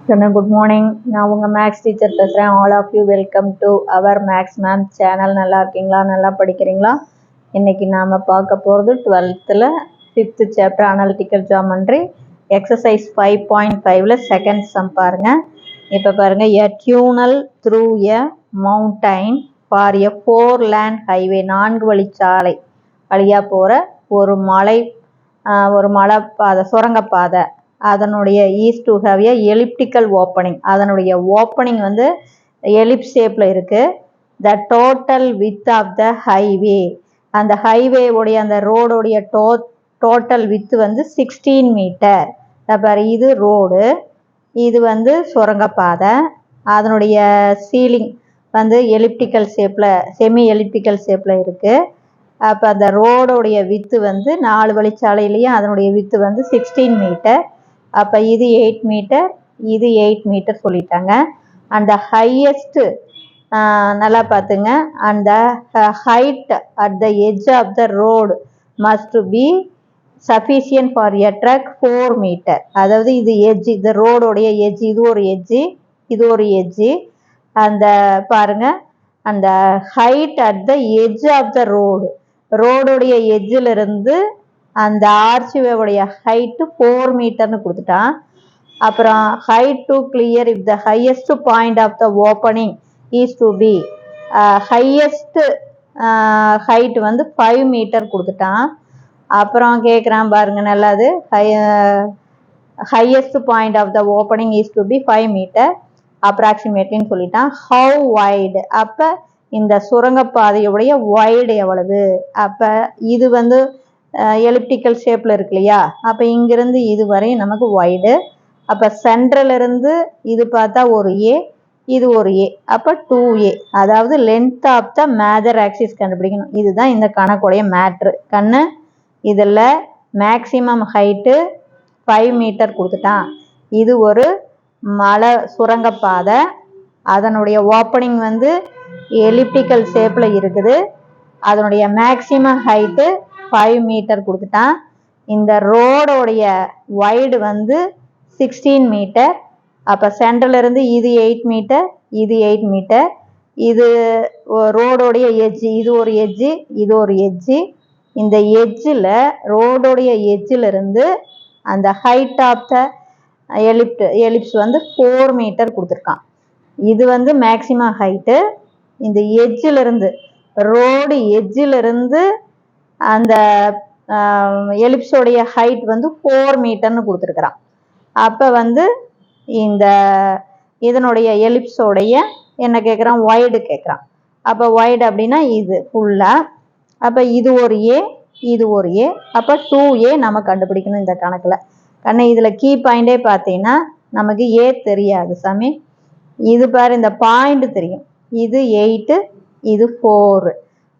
Good morning. நான் உங்க maths teacher பேசுகிறேன். All of you welcome to our maths ma'am channel. நல்லா இருக்கீங்களா? நல்லா படிக்கிறீங்களா? இன்றைக்கி நாம் பார்க்க போகிறது 12th 5th chapter analytical geometry exercise 5.5 second sum பாருங்கள். இப்போ பாருங்கள், a tunnel through a mountain for a 4 lane highway, 4 வழிச்சாலை வழியாக போகிற ஒரு மலைப்பாதை, சுரங்கப்பாதை. அதனுடைய is to have a elliptical opening. அதனுடைய ஓப்பனிங் வந்து எலிப்ஸ் ஷேப்பில் இருக்குது. The total width of the highway, அந்த ஹைவேவுடைய அந்த ரோடுடைய டோட்டல் வித்து வந்து 16 மீட்டர். பாரு, இது ரோடு, இது வந்து சுரங்கப்பாதை. அதனுடைய சீலிங் வந்து எலிப்டிக்கல் ஷேப்பில், செமி எலிப்டிக்கல் ஷேப்பில் இருக்குது. அப்போ அந்த ரோடுடைய வித்து வந்து 4 வழிச்சாலையிலையும் அதனுடைய வித்து வந்து 16 மீட்டர். அப்போ இது 8 மீட்டர், இது 8 மீட்டர் சொல்லிட்டாங்க. அந்த ஹையஸ்ட்டு நல்லா பார்த்துங்க, அந்த height at the edge of the road must be sufficient for a truck 4 metre. அதாவது இது எட்ஜ், இந்த ரோடோடைய எட்ஜ், இது ஒரு எட்ஜு, இது ஒரு எட்ஜு. அந்த பாருங்கள், அந்த height at the edge of the ரோடுடைய எட்ஜிலிருந்து அந்த ஆர்ச்வேவுடைய ஹைட்டு 4 மீட்டர்னு கொடுத்துட்டான். அப்புறம் height to clear if the highest point of the opening is to be, highest height வந்து 5 மீட்டர் கொடுத்துட்டான். அப்புறம் கேட்குறான் பாருங்க, நல்லது, highest point of the opening is to be 5 metre அப்ராக்சிமேட்லின்னு சொல்லிட்டான். ஹவு வைடு, அப்போ இந்த சுரங்கப்பாதையுடைய வைடு எவ்வளவு? அப்போ இது வந்து எலிப்டிக்கல் ஷேப்பில் இருக்கு இல்லையா? அப்போ இங்கிருந்து இது வரையும் நமக்கு வைடு. அப்போ சென்ட்ரலிருந்து இது பார்த்தா ஒரு ஏ, இது ஒரு ஏ, அப்போ 2A. அதாவது length of the major axis கண்டுபிடிக்கணும். இதுதான் இந்த கணக்குடைய மேட்ரு. கண்ணு, இதில் மேக்சிமம் ஹைட்டு 5 மீட்டர் கொடுத்துட்டான். இது ஒரு மலை சுரங்கப்பாதை, அதனுடைய ஓப்பனிங் வந்து எலிப்டிக்கல் ஷேப்பில் இருக்குது. அதனுடைய மேக்சிமம் ஹைட்டு 5 மீட்டர் கொடுத்துட்டான். இந்த ரோடோடைய வைடு வந்து 16 மீட்டர். அப்போ சென்ட்ரலிருந்து இது 8 மீட்டர், இது 8 மீட்டர். இது ரோடோடைய எட்ஜு, இது ஒரு எட்ஜு, இது ஒரு எட்ஜு. இந்த எட்ஜில், ரோடோடைய எட்ஜிலிருந்து அந்த ஹைட் ஆஃப் த எலிப்ஸ் வந்து 4 மீட்டர் கொடுத்துருக்கான். இது வந்து மேக்சிமம் ஹைட்டு. இந்த எட்ஜிலிருந்து, ரோடு எட்ஜிலிருந்து அந்த எலிப்ஸோடைய ஹைட் வந்து 4 மீட்டர்னு கொடுத்துருக்குறான். அப்போ வந்து இந்த இதனுடைய எலிப்ஸோடைய என்ன கேட்குறான்? வைடு கேட்குறான். அப்போ வைடு அப்படின்னா இது ஃபுல்லாக. அப்போ இது ஒரு ஏ, இது ஒரு ஏ, அப்போ 2A நம்ம கண்டுபிடிக்கணும் இந்த கணக்கில். கண்ணு, இதில் கீ பாயிண்டே பார்த்தீங்கன்னா நமக்கு ஏ தெரியாது சாமி. இது பாரு, இந்த பாயிண்ட் தெரியும். இது 8, இது 4.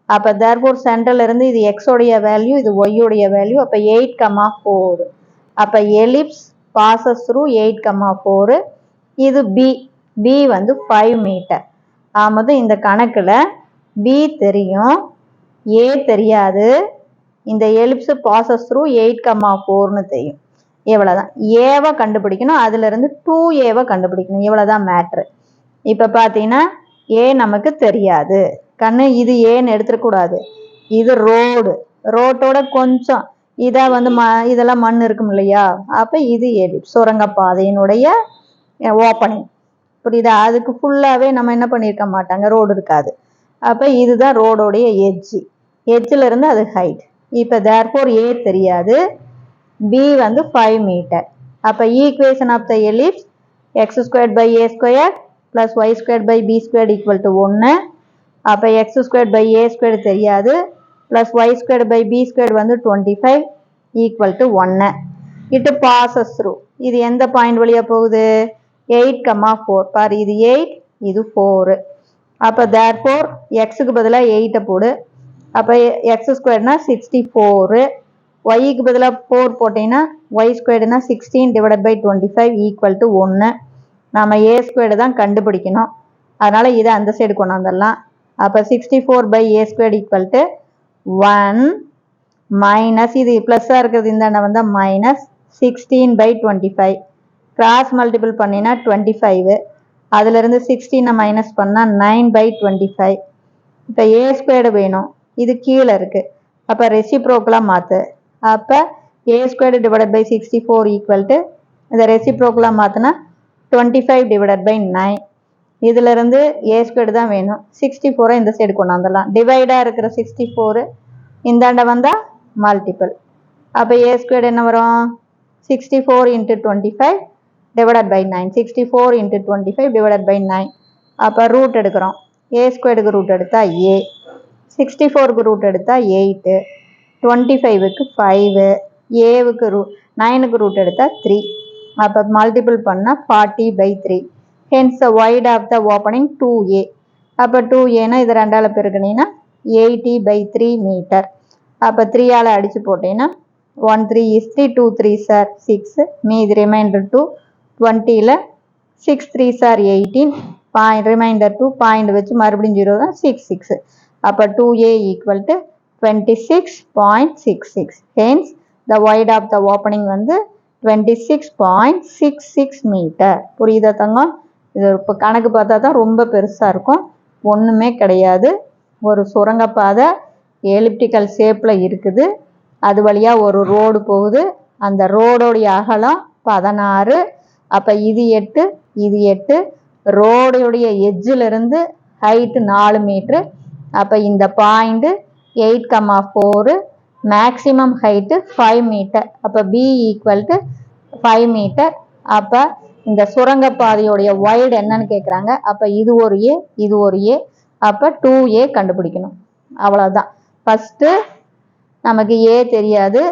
அப்போ தேர்ஃபோர் சென்ட்ரலிருந்து இது எக்ஸோடைய வேல்யூ, இது ஒய்யோடைய வேல்யூ. அப்போ 8,4. அப்போ எலிப்ஸ் பாசஸ் த்ரூ 8,4. இது பி வந்து 5 மீட்டர். ஆமாம், இந்த கணக்கில் பி தெரியும், ஏ தெரியாது. இந்த எலிப்ஸ் பாசஸ் த்ரூ 8,4ன்னு தெரியும். இவ்வளோதான். ஏவை கண்டுபிடிக்கணும், அதுலேருந்து 2Aவை கண்டுபிடிக்கணும். இவ்வளோதான் மேட்ரு. இப்போ பார்த்தீங்கன்னா ஏ நமக்கு தெரியாது கண்ணு. இது ஏன்னு எடுத்துடக்கூடாது. இது ரோட்டோட கொஞ்சம் இதாக வந்து இதெல்லாம் மண் இருக்கும் இல்லையா? அப்போ இது எலிப்ஸ், சுரங்கப்பாதையினுடைய ஓப்பனிங். புரியுதா? அதுக்கு ஃபுல்லாகவே நம்ம என்ன பண்ணியிருக்க மாட்டாங்க, ரோடு இருக்காது. அப்போ இதுதான் ரோடோடைய எட்ஜிலிருந்து அது ஹைட். இப்போ தேர்ஃபோர் ஏ தெரியாது, பி வந்து 5 மீட்டர். அப்போ equation of the ellipse x²/a² + y²/b² = 1. அப்போ x²/a² தெரியாது, ப்ளஸ் y²/b² வந்து 25 = 1. இட்டு பாசஸ் த்ரூ, இது எந்த பாயிண்ட் வழியாக போகுது? 8,4. பாரு, இது 8, இது 4. அப்போ தேர்ஃபோர் எக்ஸுக்கு பதிலாக 8 போடு. அப்போ x²னா 64, ஒய்க்கு பதிலாக 4 போட்டிங்கன்னா y²னா 16/25 = 1. நம்ம a² தான் கண்டுபிடிக்கணும். அதனால் இதை அந்த சைடு கொண்டாந்துடலாம். அப்போ 64/a² = 1 மைனஸ், இது ப்ளஸ்ஸாக இருக்கிறது இந்த வந்தால் மைனஸ் 16/25. கிராஸ் மல்டிபிள் பண்ணினா 25, அதிலிருந்து 16 மைனஸ் பண்ணால் 9/25. இப்போ ஏ ஸ்கொயர்டு வேணும், இது கீழே இருக்குது, அப்போ ரெசிப்ரோக்கலாக மாற்று. அப்போ a squared divided by 64 equal to இதை ரெசிப்ரோக்கலாக மாற்றினா 25/9. இதிலிருந்து ஏ ஸ்கொயர்டு தான் வேணும், 64 இந்த சைடு கொண்டாந்துடலாம். டிவைடாக இருக்கிற 64 இந்தாண்ட வந்தால் மல்டிபிள். அப்போ ஏ ஸ்கொயர்டு என்ன வரும்? 64 × 25 டிவைடட் பை 9. 64 × 25 divided by 9. அப்போ ரூட் எடுக்கிறோம். ஏ ஸ்கொயர்டுக்கு ரூட் எடுத்தால் ஏ, 64க்கு ரூட் எடுத்தால் 8, 25க்கு 5, ஏவுக்கு 9க்கு ரூட் எடுத்தால் 3. அப்போ மல்டிபிள் பண்ணால் 40/3. Hence the width of the opening 2a. அப்போ 2aனா இது 2ஆல் பெருக்கினீங்கன்னா 80/3 மீட்டர். அப்போ 3ஆல் அடித்து போட்டீங்கன்னா 1 3 is 3, 2 3s are 6, மீதி ரிமைண்டர் 2, 20ல் 6 3s are 18, ரிமைண்டர் 2, பாயிண்ட் வச்சு மறுபடியும் 0 தான், 6 6. அப்போ 2a equal to 26.66. Hence the width of the opening வந்து 26.66 மீட்டர். புரியுதா தங்கம்? இது இப்போ கணக்கு பார்த்தா தான் ரொம்ப பெருசாக இருக்கும், ஒன்றுமே கிடையாது. ஒரு சுரங்கப்பாதை எலிப்டிக்கல் ஷேப்பில் இருக்குது, அது வழியாக ஒரு ரோடு போகுது, அந்த ரோடோடைய அகலம் 16. அப்போ இது 8, இது 8. ரோடுடைய எட்ஜிலிருந்து ஹைட்டு 4 மீட்ரு. அப்போ இந்த பாயிண்ட்டு 8,4, மேக்சிமம் ஹைட்டு 5 மீட்டர். அப்போ பி ஈக்குவல் டு 5 மீட்டர். அப்போ இந்த சுரங்கப்பாதையோடைய வைடு என்னன்னு கேட்குறாங்க. அப்போ இது ஒரு ஏ, இது ஒரு ஏ. அப்போ 2a கண்டுபிடிக்கணும். அவ்வளோதான். ஃபஸ்ட்டு நமக்கு ஏ தெரியாது,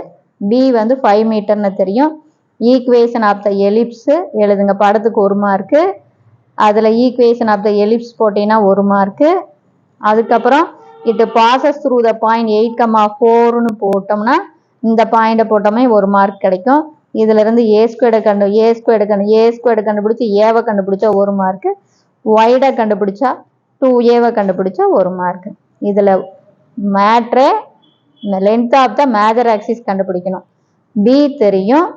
பி வந்து 5 மீட்டர்னு தெரியும். ஈக்குவேஷன் ஆஃப் த எலிப்ஸு எழுதுங்க. படத்துக்கு 1 மார்க்கு, அதில் ஈக்குவேஷன் ஆஃப் த எலிப்ஸ் போட்டிங்கன்னா 1 மார்க்கு. அதுக்கப்புறம் it passes through the point 8,4ன்னு போட்டோம்னா இந்த பாயிண்டை போட்டோமே 1 மார்க் கிடைக்கும். இதிலிருந்து ஏ ஸ்கொயர்டை கண்டுபிடிச்சி ஏவை கண்டுபிடிச்சா 1 மார்க்கு, ஒய்டை கண்டுபிடிச்சா 2aவை கண்டுபிடிச்சா 1 மார்க்கு. இதில் மேட்ரே length of the major axis கண்டுபிடிக்கணும். பி தெரியும்,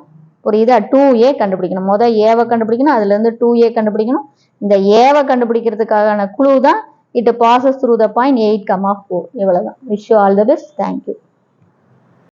புரியுதா? 2a கண்டுபிடிக்கணும். முதல் ஏவை கண்டுபிடிக்கணும், அதுலேருந்து 2a கண்டுபிடிக்கணும். இந்த ஏவை கண்டுபிடிக்கிறதுக்கான குழு தான் it passes through the point 8,4. இவ்வளோதான். Wish you all the best. Thank you.